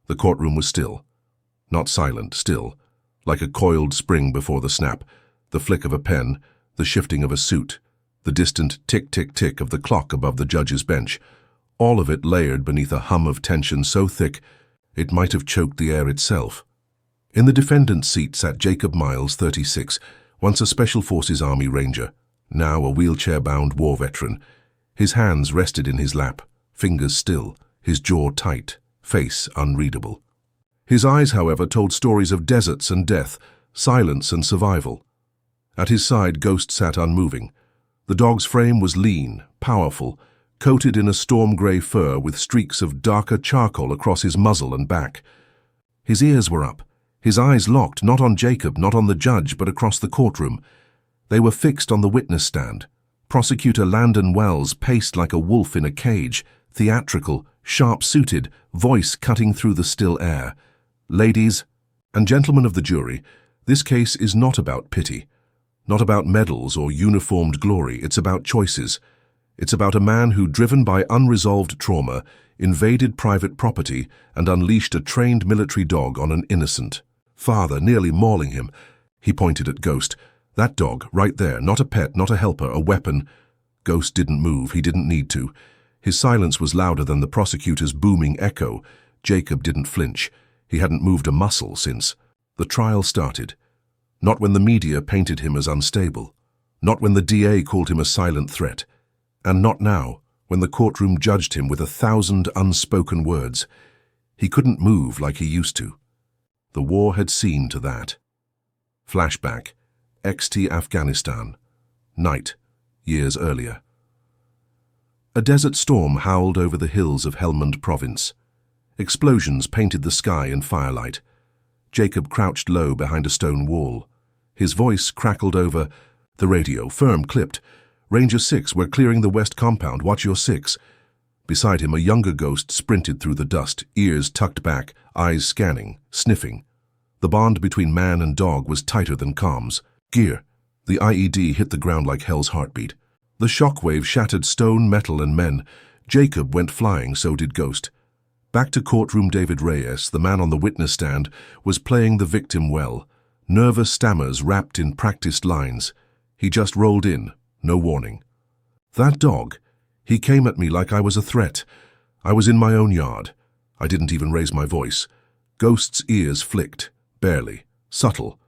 The courtroom was still. Not silent, still, like a coiled spring before the snap, the flick of a pen, the shifting of a suit, the distant tick-tick-tick of the clock above the judge's bench, all of it layered beneath a hum of tension so thick it might have choked the air itself. In the defendant's seat sat Jacob Miles, 36, once a Special Forces Army Ranger, now a wheelchair-bound war veteran. His hands rested in his lap, fingers still, his jaw tight, face unreadable. His eyes, however, told stories of deserts and death, silence and survival. At his side, Ghost sat unmoving. The dog's frame was lean, powerful, coated in a storm-grey fur with streaks of darker charcoal across his muzzle and back. His ears were up, his eyes locked not on Jacob, not on the judge, but across the courtroom. They were fixed on the witness stand. Prosecutor Landon Wells paced like a wolf in a cage, theatrical, sharp-suited, voice cutting through the still air. Ladies and gentlemen of the jury, this case is not about pity, not about medals or uniformed glory. It's about choices. It's about a man who, driven by unresolved trauma, invaded private property and unleashed a trained military dog on an innocent father, nearly mauling him. He pointed at Ghost. That dog, right there, not a pet, not a helper, a weapon. Ghost didn't move. He didn't need to. His silence was louder than the prosecutor's booming echo. Jacob didn't flinch. He hadn't moved a muscle since the trial started. Not when the media painted him as unstable. Not when the DA called him a silent threat. And not now, when the courtroom judged him with 1,000 unspoken words. He couldn't move like he used to. The war had seen to that. Flashback. XT Afghanistan. Night, years earlier. A desert storm howled over the hills of Helmand Province. Explosions painted the sky in firelight. Jacob crouched low behind a stone wall. His voice crackled over the radio, firm, clipped. "Ranger 6, we're clearing the west compound. Watch your 6. Beside him, a younger Ghost sprinted through the dust, ears tucked back, eyes scanning, sniffing. The bond between man and dog was tighter than comms. Gear. The IED hit the ground like hell's heartbeat. The shockwave shattered stone, metal, and men. Jacob went flying, so did Ghost. Back to courtroom, David Reyes, the man on the witness stand, was playing the victim well. Nervous stammers wrapped in practiced lines. He just rolled in, no warning. That dog, he came at me like I was a threat. I was in my own yard. I didn't even raise my voice. Ghost's ears flicked, barely, subtle,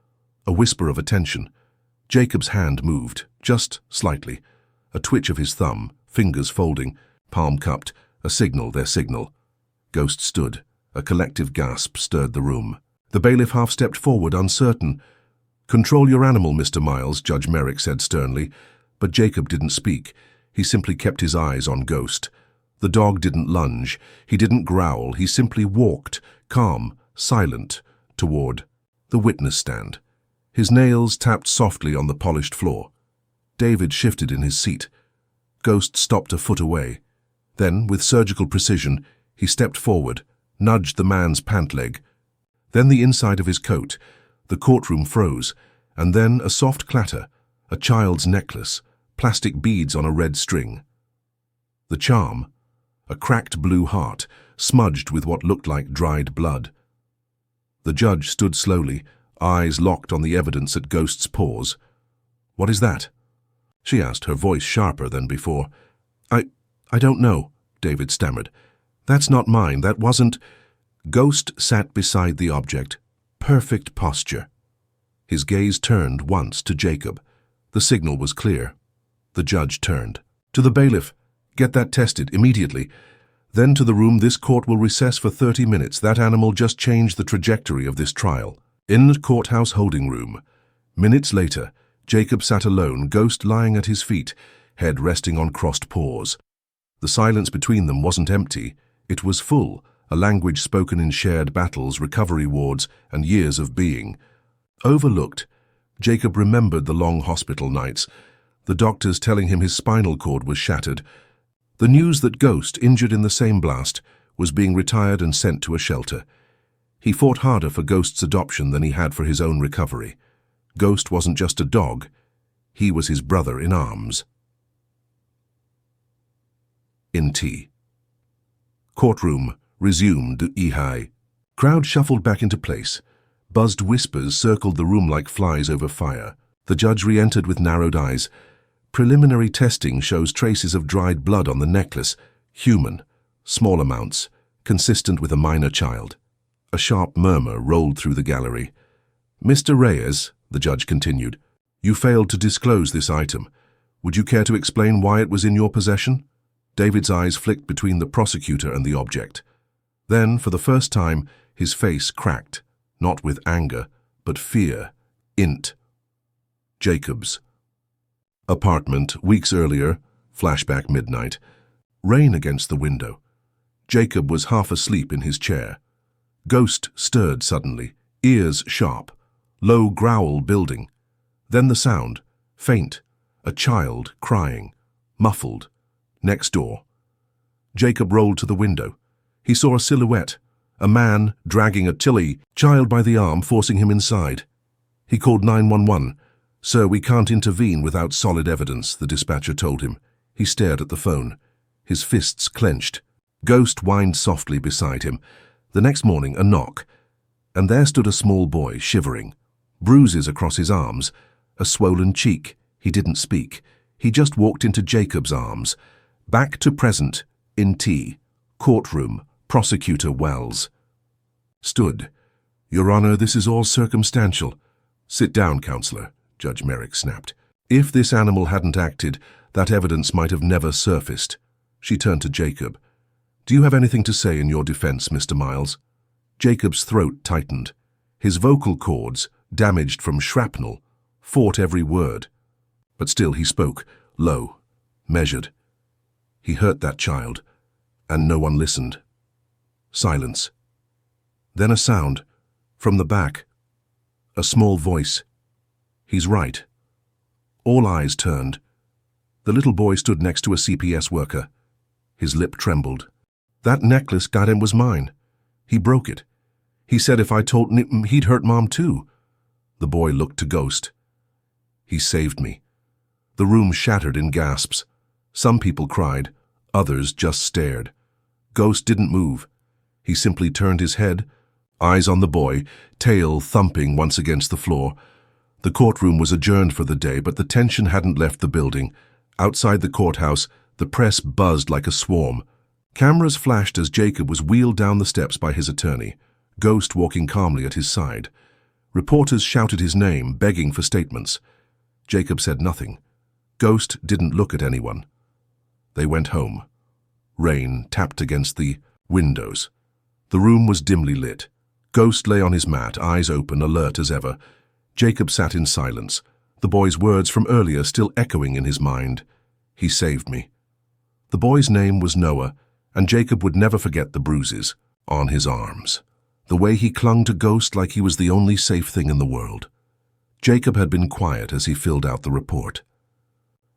a whisper of attention. Jacob's hand moved, just slightly. A twitch of his thumb, fingers folding, palm cupped, a signal, their signal. Ghost stood. A collective gasp stirred the room. The bailiff half-stepped forward, uncertain. "Control your animal, Mr. Miles," Judge Merrick said sternly. But Jacob didn't speak. He simply kept his eyes on Ghost. The dog didn't lunge. He didn't growl. He simply walked, calm, silent, toward the witness stand. His nails tapped softly on the polished floor. David shifted in his seat. Ghost stopped a foot away. Then, with surgical precision, he stepped forward, nudged the man's pant leg. Then the inside of his coat. The courtroom froze, and then a soft clatter, a child's necklace, plastic beads on a red string. The charm, a cracked blue heart, smudged with what looked like dried blood. The judge stood slowly, eyes locked on the evidence at Ghost's paws. "What is that?" she asked, her voice sharper than before. I don't know," David stammered. "That's not mine, that wasn't—" Ghost sat beside the object, perfect posture. His gaze turned once to Jacob. The signal was clear. The judge turned. "To the bailiff. Get that tested, immediately. Then to the room. This court will recess for 30 minutes. That animal just changed the trajectory of this trial." In the courthouse holding room. Minutes later, Jacob sat alone, Ghost lying at his feet, head resting on crossed paws. The silence between them wasn't empty. It was full, a language spoken in shared battles, recovery wards, and years of being. Overlooked, Jacob remembered the long hospital nights, the doctors telling him his spinal cord was shattered, the news that Ghost, injured in the same blast, was being retired and sent to a shelter. He fought harder for Ghost's adoption than he had for his own recovery. Ghost wasn't just a dog. He was his brother in arms. In T. Courtroom resumed Ihai. Crowd shuffled back into place. Buzzed whispers circled the room like flies over fire. The judge re-entered with narrowed eyes. Preliminary testing shows traces of dried blood on the necklace. Human. Small amounts. Consistent with a minor child. A sharp murmur rolled through the gallery. Mr. Reyes, the judge continued, you failed to disclose this item. Would you care to explain why it was in your possession? David's eyes flicked between the prosecutor and the object. Then, for the first time, his face cracked, not with anger, but fear. Int. Jacobs. Apartment, weeks earlier, flashback midnight. Rain against the window. Jacob was half asleep in his chair. Ghost stirred suddenly, ears sharp. Low growl building. Then the sound, faint, a child crying, muffled, next door. Jacob rolled to the window. He saw a silhouette, a man dragging a child by the arm, forcing him inside. He called 911. Sir, we can't intervene without solid evidence, the dispatcher told him. He stared at the phone, his fists clenched. Ghost whined softly beside him. The next morning, a knock, and there stood a small boy, shivering. Bruises across his arms, a swollen cheek. He didn't speak. He just walked into Jacob's arms. Back to present, in T. Courtroom, Prosecutor Wells. Stood. Your Honor, this is all circumstantial. Sit down, Counselor, Judge Merrick snapped. If this animal hadn't acted, that evidence might have never surfaced. She turned to Jacob. Do you have anything to say in your defense, Mr. Miles? Jacob's throat tightened. His vocal cords, damaged from shrapnel, fought every word. But still he spoke, low, measured. He hurt that child, and no one listened. Silence. Then a sound, from the back. A small voice. He's right. All eyes turned. The little boy stood next to a CPS worker. His lip trembled. That necklace goddamn was mine. He broke it. He said if I told him he'd hurt Mom too. The boy looked to Ghost. He saved me. The room shattered in gasps. Some people cried, others just stared. Ghost didn't move. He simply turned his head, eyes on the boy, tail thumping once against the floor. The courtroom was adjourned for the day, but the tension hadn't left the building. Outside the courthouse, the press buzzed like a swarm. Cameras flashed as Jacob was wheeled down the steps by his attorney, Ghost walking calmly at his side. Reporters shouted his name, begging for statements. Jacob said nothing. Ghost didn't look at anyone. They went home. Rain tapped against the windows. The room was dimly lit. Ghost lay on his mat, eyes open, alert as ever. Jacob sat in silence, the boy's words from earlier still echoing in his mind. He saved me. The boy's name was Noah, and Jacob would never forget the bruises on his arms, the way he clung to Ghost like he was the only safe thing in the world. Jacob had been quiet as he filled out the report.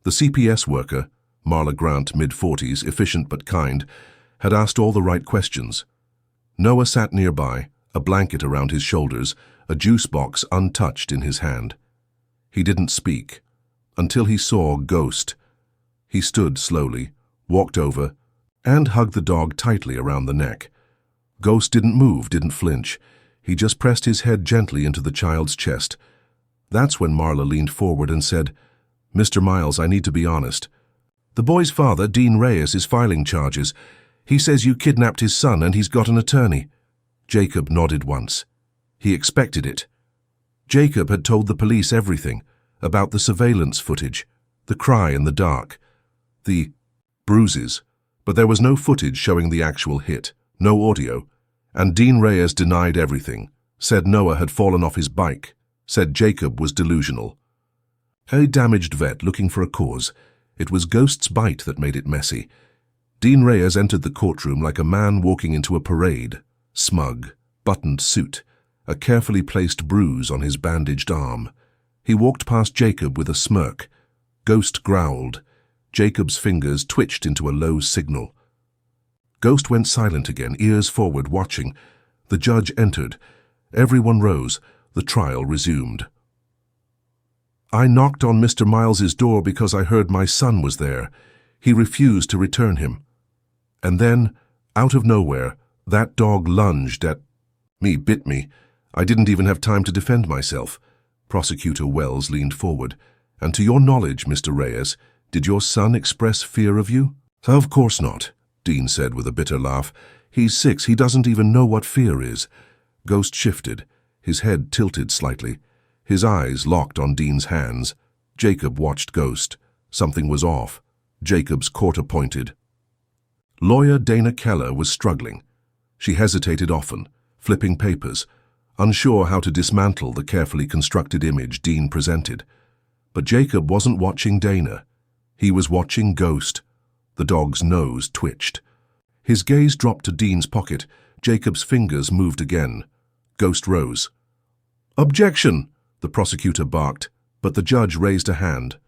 The CPS worker, Marla Grant, mid-40s, efficient but kind, had asked all the right questions. Noah sat nearby, a blanket around his shoulders, a juice box untouched in his hand. He didn't speak, until he saw Ghost. He stood slowly, walked over, and hugged the dog tightly around the neck. Ghost didn't move, didn't flinch. He just pressed his head gently into the child's chest. That's when Marla leaned forward and said, Mr. Miles, I need to be honest. The boy's father, Dean Reyes, is filing charges. He says you kidnapped his son and he's got an attorney. Jacob nodded once. He expected it. Jacob had told the police everything about the surveillance footage, the cry in the dark, the bruises, but there was no footage showing the actual hit, no audio, and Dean Reyes denied everything, said Noah had fallen off his bike, said Jacob was delusional. A damaged vet looking for a cause. It was Ghost's bite that made it messy. Dean Reyes entered the courtroom like a man walking into a parade, smug, buttoned suit, a carefully placed bruise on his bandaged arm. He walked past Jacob with a smirk. Ghost growled. Jacob's fingers twitched into a low signal. Ghost went silent again, ears forward, watching. The judge entered. Everyone rose. The trial resumed. I knocked on Mr. Miles's door because I heard my son was there. He refused to return him. And then, out of nowhere, that dog lunged at Me bit me. I didn't even have time to defend myself. Prosecutor Wells leaned forward. And to your knowledge, Mr. Reyes, did your son express fear of you? Of course not, Dean said with a bitter laugh. He's 6, he doesn't even know what fear is. Ghost shifted, his head tilted slightly. His eyes locked on Dean's hands. Jacob watched Ghost. Something was off. Jacob's quarter pointed. Lawyer Dana Keller was struggling. She hesitated often, flipping papers, unsure how to dismantle the carefully constructed image Dean presented. But Jacob wasn't watching Dana. He was watching Ghost. The dog's nose twitched. His gaze dropped to Dean's pocket. Jacob's fingers moved again. Ghost rose. "Objection!" the prosecutor barked, but the judge raised a hand.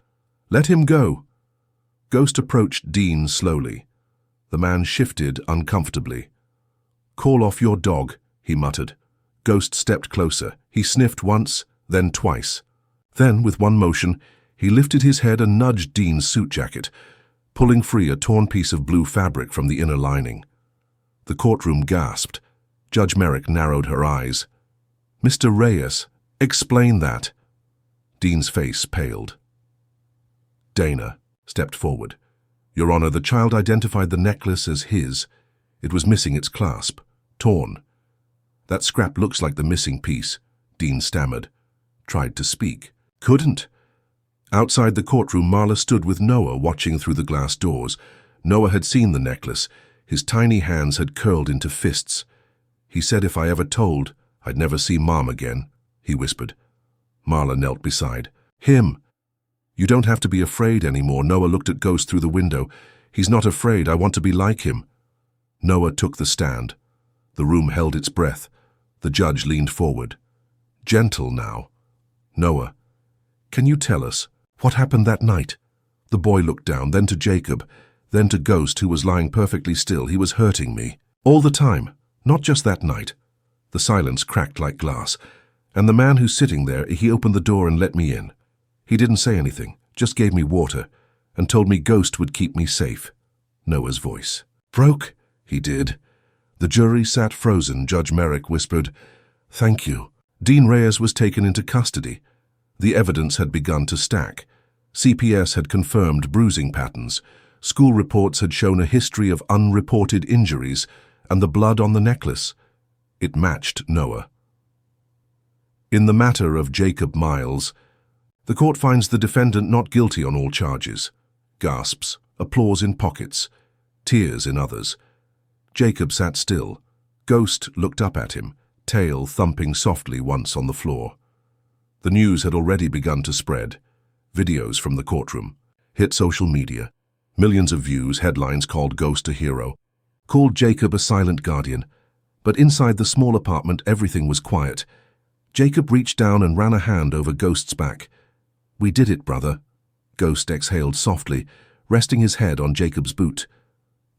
"Let him go." Ghost approached Dean slowly. The man shifted uncomfortably. "Call off your dog," he muttered. Ghost stepped closer. He sniffed once, then twice. Then, with one motion, he lifted his head and nudged Dean's suit jacket, pulling free a torn piece of blue fabric from the inner lining. The courtroom gasped. Judge Merrick narrowed her eyes. "Mr. Reyes, explain that." Dean's face paled. Dana stepped forward. "Your Honor, the child identified the necklace as his. It was missing its clasp, torn. That scrap looks like the missing piece," Dean stammered. Tried to speak. Couldn't. Outside the courtroom, Marla stood with Noah watching through the glass doors. Noah had seen the necklace. His tiny hands had curled into fists. "He said if I ever told, I'd never see Mom again," he whispered. Marla knelt beside. "Him. You don't have to be afraid anymore." Noah looked at Ghost through the window. "He's not afraid. I want to be like him." Noah took the stand. The room held its breath. The judge leaned forward. Gentle now. "Noah, can you tell us what happened that night?" The boy looked down, then to Jacob, then to Ghost, who was lying perfectly still. "He was hurting me. All the time, not just that night." The silence cracked like glass. "And the man who's sitting there, he opened the door and let me in. He didn't say anything, just gave me water, and told me Ghost would keep me safe." Noah's voice. "Broke?" "He did." The jury sat frozen. Judge Merrick whispered, "Thank you." Dean Reyes was taken into custody. The evidence had begun to stack. CPS had confirmed bruising patterns. School reports had shown a history of unreported injuries, and the blood on the necklace. It matched Noah. In the matter of Jacob Miles, the court finds the defendant not guilty on all charges. Gasps, applause in pockets, tears in others. Jacob sat still. Ghost looked up at him, tail thumping softly once on the floor. The news had already begun to spread. Videos from the courtroom hit social media. Millions of views, headlines called Ghost a hero, called Jacob a silent guardian. But inside the small apartment, everything was quiet. Jacob reached down and ran a hand over Ghost's back. "We did it, brother." Ghost exhaled softly, resting his head on Jacob's boot.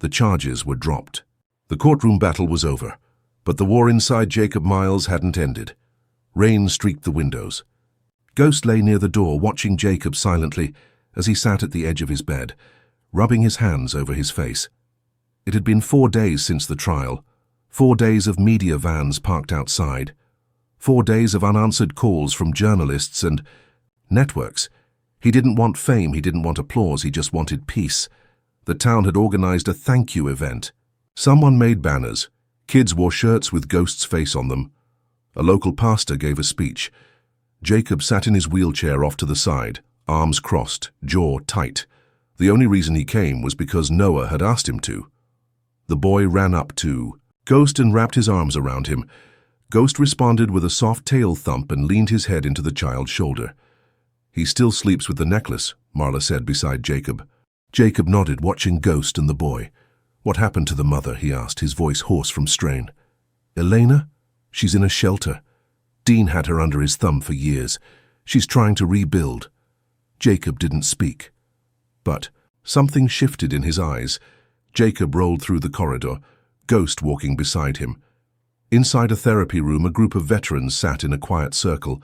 The charges were dropped. The courtroom battle was over, but the war inside Jacob Miles hadn't ended. Rain streaked the windows. Ghost lay near the door, watching Jacob silently as he sat at the edge of his bed, rubbing his hands over his face. It had been 4 days since the trial, 4 days of media vans parked outside, 4 days of unanswered calls from journalists and networks. He didn't want fame, he didn't want applause, he just wanted peace. The town had organized a thank you event. Someone made banners. Kids wore shirts with Ghost's face on them. A local pastor gave a speech. Jacob sat in his wheelchair off to the side, arms crossed, jaw tight. The only reason he came was because Noah had asked him to. The boy ran up to Ghost and wrapped his arms around him. Ghost responded with a soft tail thump and leaned his head into the child's shoulder. "He still sleeps with the necklace," Marla said beside Jacob. Jacob nodded, watching Ghost and the boy. "What happened to the mother?" he asked, his voice hoarse from strain. "Elena? She's in a shelter. Dean had her under his thumb for years. She's trying to rebuild." Jacob didn't speak. But something shifted in his eyes. Jacob rolled through the corridor, Ghost walking beside him. Inside a therapy room, a group of veterans sat in a quiet circle.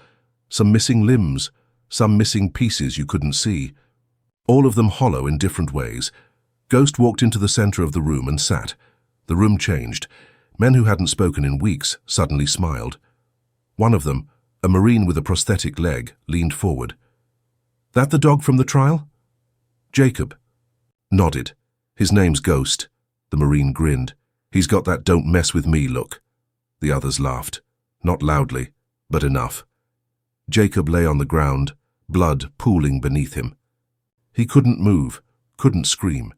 Some missing limbs, some missing pieces you couldn't see. All of them hollow in different ways. Ghost walked into the center of the room and sat. The room changed. Men who hadn't spoken in weeks suddenly smiled. One of them, a Marine with a prosthetic leg, leaned forward. "That the dog from the trial?" Jacob nodded. "His name's Ghost." The Marine grinned. "He's got that don't mess with me look." The others laughed. Not loudly, but enough. Jacob lay on the ground, blood pooling beneath him. He couldn't move, couldn't scream.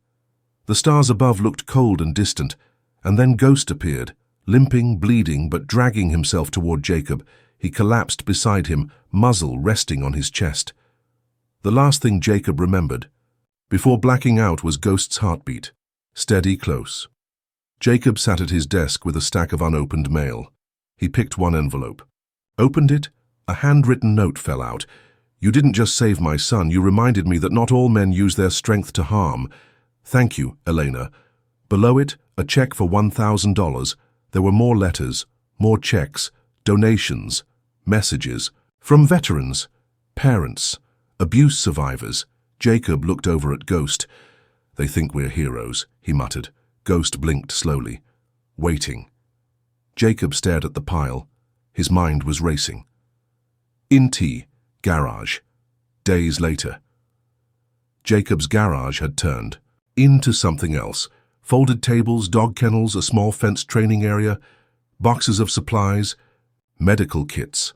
The stars above looked cold and distant, and then Ghost appeared, limping, bleeding, but dragging himself toward Jacob. He collapsed beside him, muzzle resting on his chest. The last thing Jacob remembered, before blacking out, was Ghost's heartbeat, steady, close. Jacob sat at his desk with a stack of unopened mail. He picked one envelope. Opened it. A handwritten note fell out. "You didn't just save my son, you reminded me that not all men use their strength to harm. Thank you, Elena." Below it, a check for $1,000. There were more letters, more checks, donations, messages, from veterans, parents, abuse survivors. Jacob looked over at Ghost. "They think we're heroes," he muttered. Ghost blinked slowly, waiting. Jacob stared at the pile. His mind was racing. In T, garage. Days later. Jacob's garage had turned into something else. Folded tables, dog kennels, a small fenced training area, boxes of supplies, medical kits.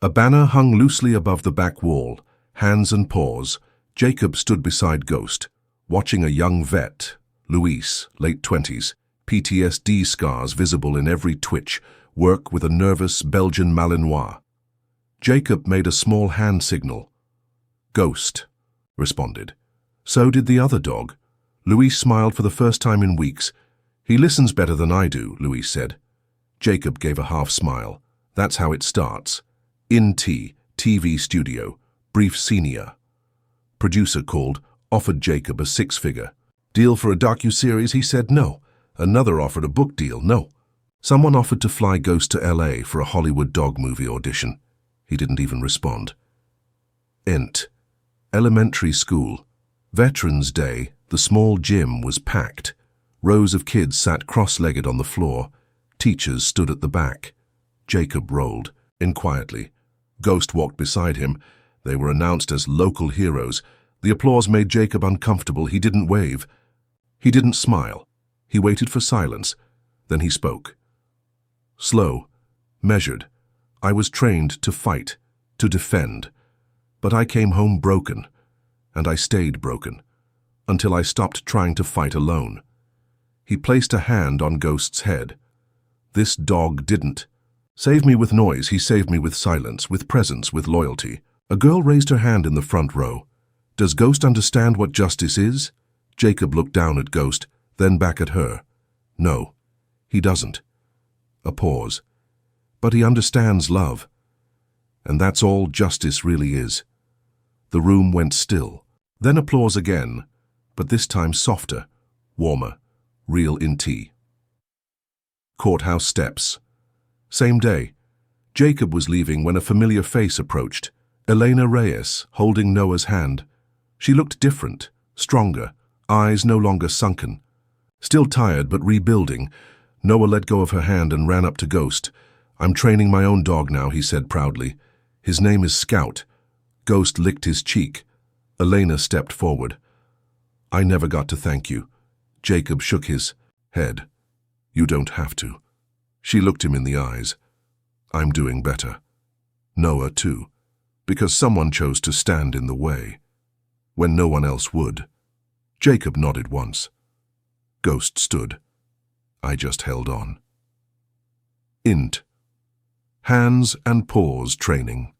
A banner hung loosely above the back wall, hands and paws. Jacob stood beside Ghost, watching a young vet, Luis, late 20s, PTSD scars visible in every twitch, work with a nervous Belgian Malinois. Jacob made a small hand signal. "Ghost," responded. So did the other dog. Luis smiled for the first time in weeks. "He listens better than I do," Luis said. Jacob gave a half smile. "That's how it starts. In T, TV studio, brief senior." Producer called, offered Jacob a six-figure deal for a docu-series. He said no. Another offered a book deal. No. Someone offered to fly Ghost to LA for a Hollywood dog movie audition. He didn't even respond. Ent. Elementary school. Veterans Day. The small gym was packed. Rows of kids sat cross-legged on the floor. Teachers stood at the back. Jacob rolled in quietly. Ghost walked beside him. They were announced as local heroes. The applause made Jacob uncomfortable. He didn't wave. He didn't smile. He waited for silence. Then he spoke. Slow, measured. "I was trained to fight, to defend. But I came home broken, and I stayed broken, until I stopped trying to fight alone." He placed a hand on Ghost's head. "This dog didn't save me with noise. He saved me with silence, with presence, with loyalty." A girl raised her hand in the front row. "Does Ghost understand what justice is?" Jacob looked down at Ghost, then back at her. "No, he doesn't." A pause. "But he understands love. And that's all justice really is." The room went still. Then applause again, but this time softer, warmer, real in tea. Courthouse steps. Same day. Jacob was leaving when a familiar face approached. Elena Reyes, holding Noah's hand. She looked different, stronger, eyes no longer sunken. Still tired but rebuilding, Noah let go of her hand and ran up to Ghost. "I'm training my own dog now," he said proudly. "His name is Scout." Ghost licked his cheek. Elena stepped forward. "I never got to thank you." Jacob shook his head. "You don't have to." She looked him in the eyes. "I'm doing better. Noah, too. Because someone chose to stand in the way, when no one else would." Jacob nodded once. Ghost stood. I just held on. Int. Hands and paws training.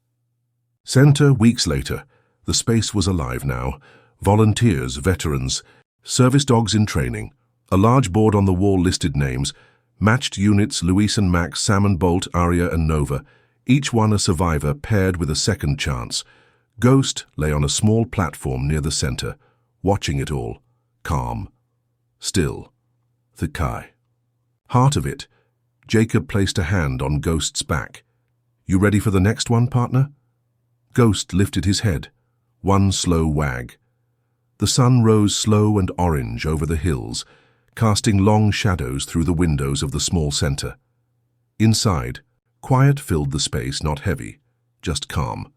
Center weeks later. The space was alive now. Volunteers, veterans, service dogs in training. A large board on the wall listed names. Matched units: Luis and Max, Sam and Bolt, Aria and Nova. Each one a survivor paired with a second chance. Ghost lay on a small platform near the center, watching it all. Calm. Still. The Kai. Heart of it. Jacob placed a hand on Ghost's back. "You ready for the next one, partner?" Ghost lifted his head. One slow wag. The sun rose slow and orange over the hills. casting long shadows through the windows of the small center. Inside, quiet filled the space, not heavy, just calm.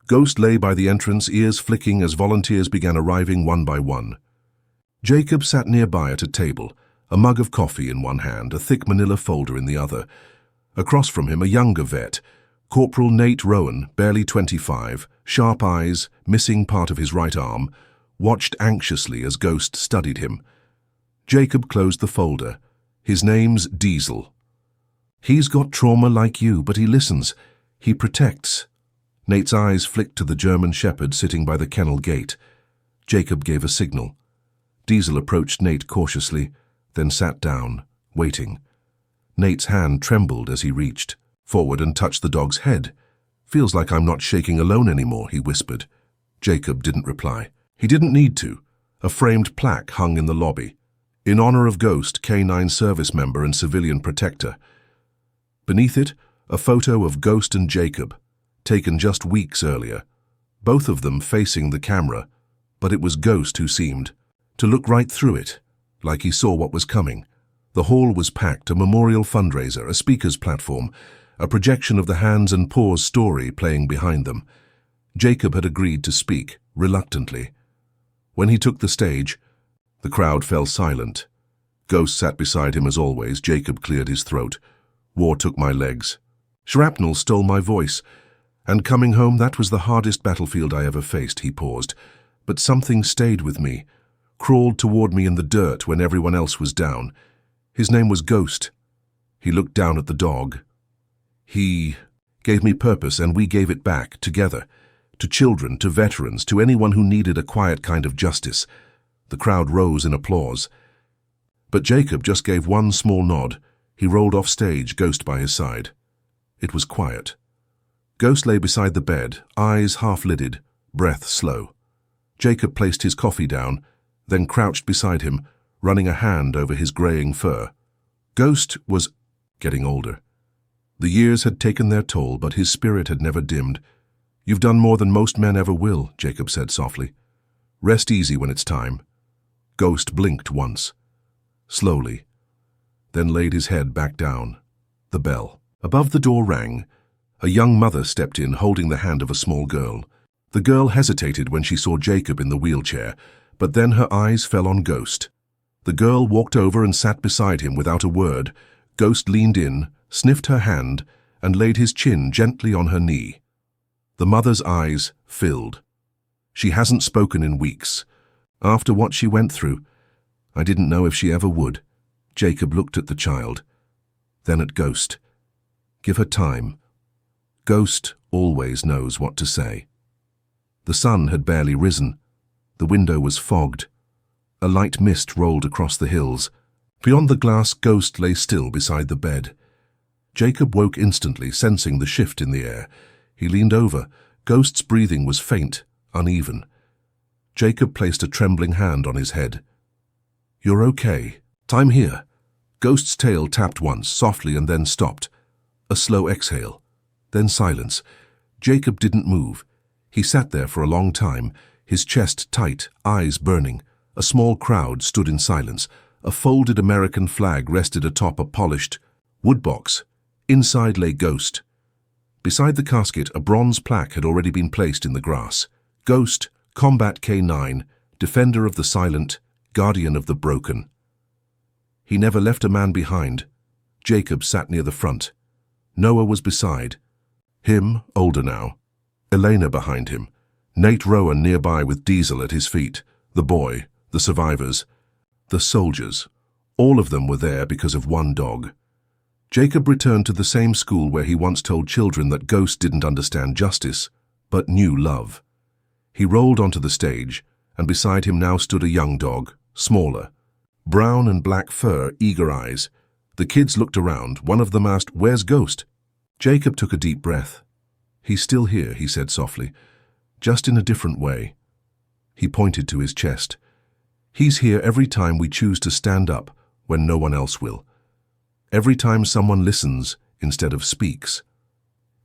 Ghost lay by the entrance, ears flicking as volunteers began arriving one by one. Jacob sat nearby at a table, a mug of coffee in one hand, a thick manila folder in the other. Across from him, a younger vet, Corporal Nate Rowan, barely 25, sharp eyes, missing part of his right arm, watched anxiously as Ghost studied him. Jacob closed the folder. His name's Diesel. He's got trauma like you, but he listens. He protects. Nate's eyes flicked to the German shepherd sitting by the kennel gate. Jacob gave a signal. Diesel approached Nate cautiously, then sat down, waiting. Nate's hand trembled as he reached forward and touched the dog's head. "Feels like I'm not shaking alone anymore," he whispered. Jacob didn't reply. He didn't need to. A framed plaque hung in the lobby. In honor of Ghost, K9 service member and civilian protector. Beneath it, a photo of Ghost and Jacob, taken just weeks earlier. Both of them facing the camera, but it was Ghost who seemed to look right through it, like he saw what was coming. The hall was packed, a memorial fundraiser, a speaker's platform, a projection of the Hands and Paws story playing behind them. Jacob had agreed to speak, reluctantly. When he took the stage, the crowd fell silent. Ghost sat beside him as always. Jacob cleared his throat. "War took my legs. Shrapnel stole my voice. And coming home, that was the hardest battlefield I ever faced," he paused. "But something stayed with me, crawled toward me in the dirt when everyone else was down. His name was Ghost." He looked down at the dog. "He gave me purpose, and we gave it back, together. To children, to veterans, to anyone who needed a quiet kind of justice." The crowd rose in applause. But Jacob just gave one small nod. He rolled off stage, Ghost by his side. It was quiet. Ghost lay beside the bed, eyes half-lidded, breath slow. Jacob placed his coffee down, then crouched beside him, running a hand over his graying fur. Ghost was getting older. The years had taken their toll, but his spirit had never dimmed. "You've done more than most men ever will," Jacob said softly. "Rest easy when it's time." Ghost blinked once, slowly, then laid his head back down. The bell above the door rang. A young mother stepped in, holding the hand of a small girl. The girl hesitated when she saw Jacob in the wheelchair, but then her eyes fell on Ghost. The girl walked over and sat beside him without a word. Ghost leaned in, sniffed her hand, and laid his chin gently on her knee. The mother's eyes filled. "She hasn't spoken in weeks. After what she went through, I didn't know if she ever would." Jacob looked at the child, then at Ghost. "Give her time. Ghost always knows what to say." The sun had barely risen. The window was fogged. A light mist rolled across the hills. Beyond the glass, Ghost lay still beside the bed. Jacob woke instantly, sensing the shift in the air. He leaned over. Ghost's breathing was faint, uneven. Jacob placed a trembling hand on his head. "You're okay. Time here." Ghost's tail tapped once, softly, and then stopped. A slow exhale, then silence. Jacob didn't move. He sat there for a long time, his chest tight, eyes burning. A small crowd stood in silence. A folded American flag rested atop a polished wood box. Inside lay Ghost. Beside the casket, a bronze plaque had already been placed in the grass. Ghost, Combat K9, Defender of the Silent, Guardian of the Broken. He never left a man behind. Jacob sat near the front. Noah was beside. Him, older now. Elena behind him. Nate Rowan nearby with Diesel at his feet. The boy, the survivors, the soldiers. All of them were there because of one dog. Jacob returned to the same school where he once told children that Ghost didn't understand justice, but knew love. He rolled onto the stage, and beside him now stood a young dog, smaller. Brown and black fur, eager eyes. The kids looked around. One of them asked, "Where's Ghost?" Jacob took a deep breath. "He's still here," he said softly, "just in a different way." He pointed to his chest. "He's here every time we choose to stand up when no one else will. Every time someone listens instead of speaks.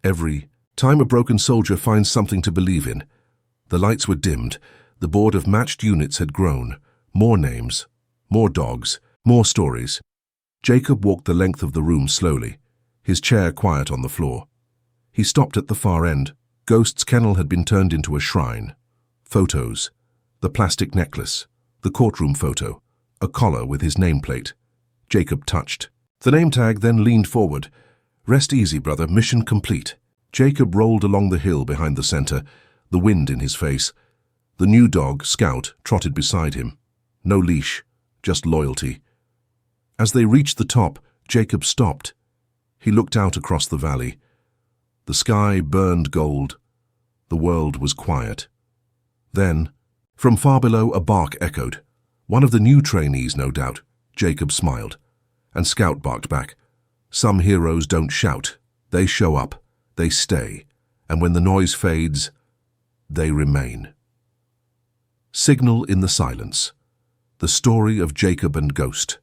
Every time a broken soldier finds something to believe in." The lights were dimmed. The board of matched units had grown. More names, more dogs. More stories. Jacob walked the length of the room slowly, his chair quiet on the floor. He stopped at the far end. Ghost's kennel had been turned into a shrine. Photos. The plastic necklace. The courtroom photo. A collar with his nameplate. Jacob touched. The name tag then leaned forward. Rest easy, brother. Mission complete. Jacob rolled along the hill behind the center, the wind in his face. The new dog, Scout, trotted beside him. No leash, just loyalty. As they reached the top, Jacob stopped. He looked out across the valley. The sky burned gold. The world was quiet. Then, from far below, a bark echoed. One of the new trainees, no doubt. Jacob smiled. And Scout barked back. Some heroes don't shout. They show up. They stay. And when the noise fades, they remain. Signal in the silence. The story of Jacob and Ghost.